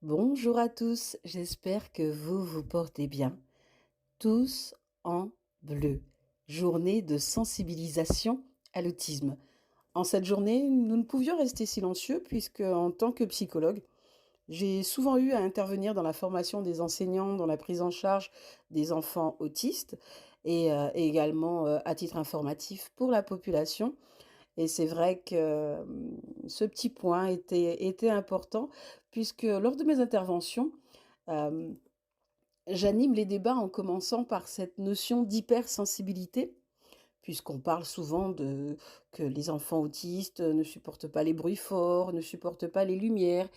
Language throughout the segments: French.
Bonjour à tous, j'espère que vous vous portez bien. Tous en bleu. Journée de sensibilisation à l'autisme. En cette journée, nous ne pouvions rester silencieux puisque, en tant que psychologue, j'ai souvent eu à intervenir dans la formation des enseignants, dans la prise en charge des enfants autistes et également à titre informatif pour la population. Et c'est vrai que ce petit point était important puisque lors de mes interventions, euh, j'anime les débats en commençant par cette notion d'hypersensibilité, puisqu'on parle souvent de que les enfants autistes ne supportent pas les bruits forts, ne supportent pas les lumières.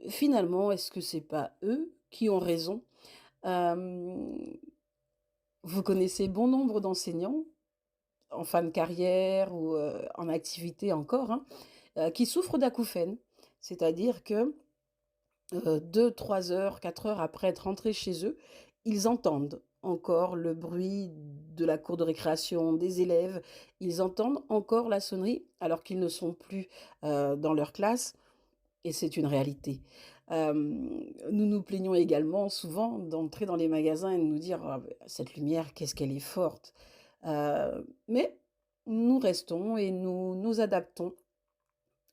Finalement, est-ce que c'est pas eux qui ont raison? Hem, Vous connaissez bon nombre d'enseignants, en fin de carrière ou, en activité encore, hein, qui souffrent d'acouphènes. C'est-à-dire que 2-3 heures, 4 heures après être rentrés chez eux, ils entendent encore le bruit de la cour de récréation, des élèves. Ils entendent encore la sonnerie alors qu'ils ne sont plus, dans leur classe et c'est une réalité. Nous nous plaignons également souvent d'entrer dans les magasins et de nous dire: «Ah beh, cette lumière, qu'est-ce qu'elle est forte!» Mais nous restons et nous nous adaptons.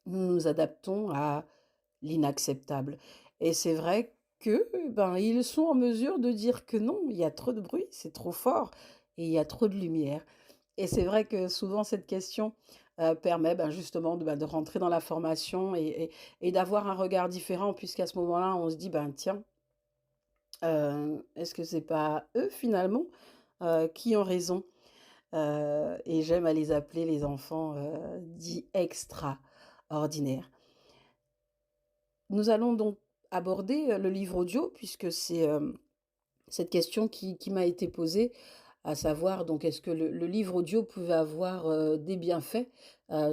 Nous nous adaptons à l'inacceptable et c'est vrai que, ben, ils sont en mesure de dire que non, il y a trop de bruit, c'est trop fort et il y a trop de lumière et c'est vrai que souvent cette question, permet, ben, justement de rentrer dans la formation et d'avoir un regard différent puisqu'à ce moment-là, on se dit: «Ben, tiens, est-ce que c'est pas eux finalement, qui ont raison?» Et j'aime à les appeler les enfants, dits extraordinaires. Nous allons donc aborder, le livre audio puisque c'est, cette question qui m'a été posée, à savoir donc est-ce que le livre audio pouvait avoir, des bienfaits,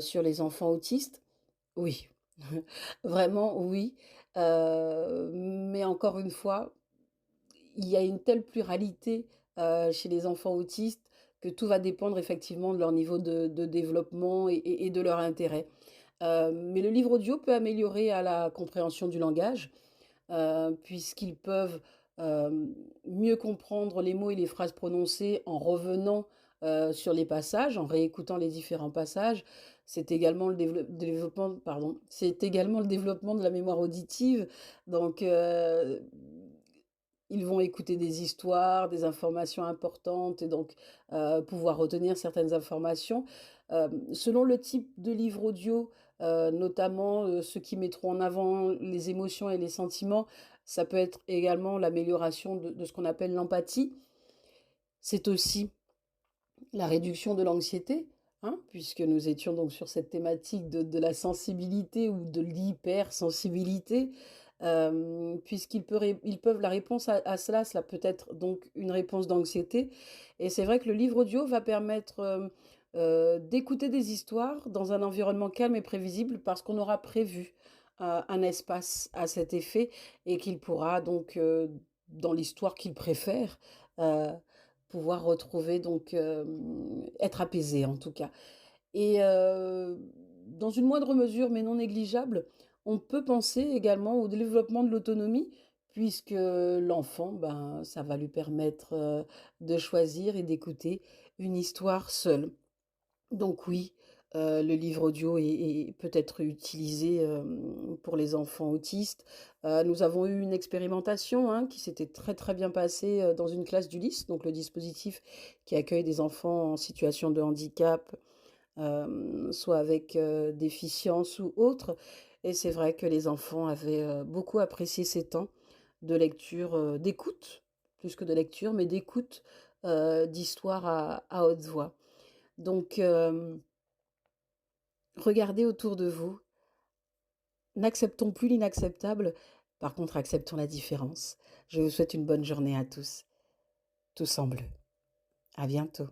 sur les enfants autistes? Oui, vraiment oui, mais encore une fois, il y a une telle pluralité, chez les enfants autistes que tout va dépendre effectivement de leur niveau de développement et de leur intérêt. Mais le livre audio peut améliorer à la compréhension du langage, puisqu'ils peuvent, mieux comprendre les mots et les phrases prononcées en revenant, sur les passages, en réécoutant les différents passages. C'est également le développement pardon, c'est également le développement de la mémoire auditive, donc ils vont écouter des histoires, des informations importantes et donc pouvoir retenir certaines informations. Selon le type de livre audio, notamment, ceux qui mettront en avant les émotions et les sentiments, ça peut être également l'amélioration de ce qu'on appelle l'empathie. C'est aussi la réduction de l'anxiété, hein, puisque nous étions donc sur cette thématique de la sensibilité ou de l'hypersensibilité, puisqu'ils peut ré ils peuvent la réponse à cela peut être donc une réponse d'anxiété et c'est vrai que le livre audio va permettre, d'écouter des histoires dans un environnement calme et prévisible parce qu'on aura prévu, un espace à cet effet et qu'il pourra donc, dans l'histoire qu'il préfère, heu pouvoir retrouver donc, être apaisé en tout cas et dans une moindre mesure, mais non négligeable, on peut penser également au développement de l'autonomie puisque l'enfant, ben, ça va lui permettre, de choisir et d'écouter une histoire seul. Donc oui, le livre audio est peut être utilisé, pour les enfants autistes. Nous avons eu une expérimentation, hein, qui s'était très, très bien passée, dans une classe d'Ulysse, donc le dispositif qui accueille des enfants en situation de handicap, soit avec, déficience ou autre et c'est vrai que les enfants avaient, beaucoup apprécié ces temps de lecture, d'écoute, plus que de lecture, mais d'écoute, d'histoires à haute voix. Donc regardez autour de vous, n'acceptons plus l'inacceptable, par contre acceptons la différence. Je vous souhaite une bonne journée à tous, tous en bleu. À bientôt.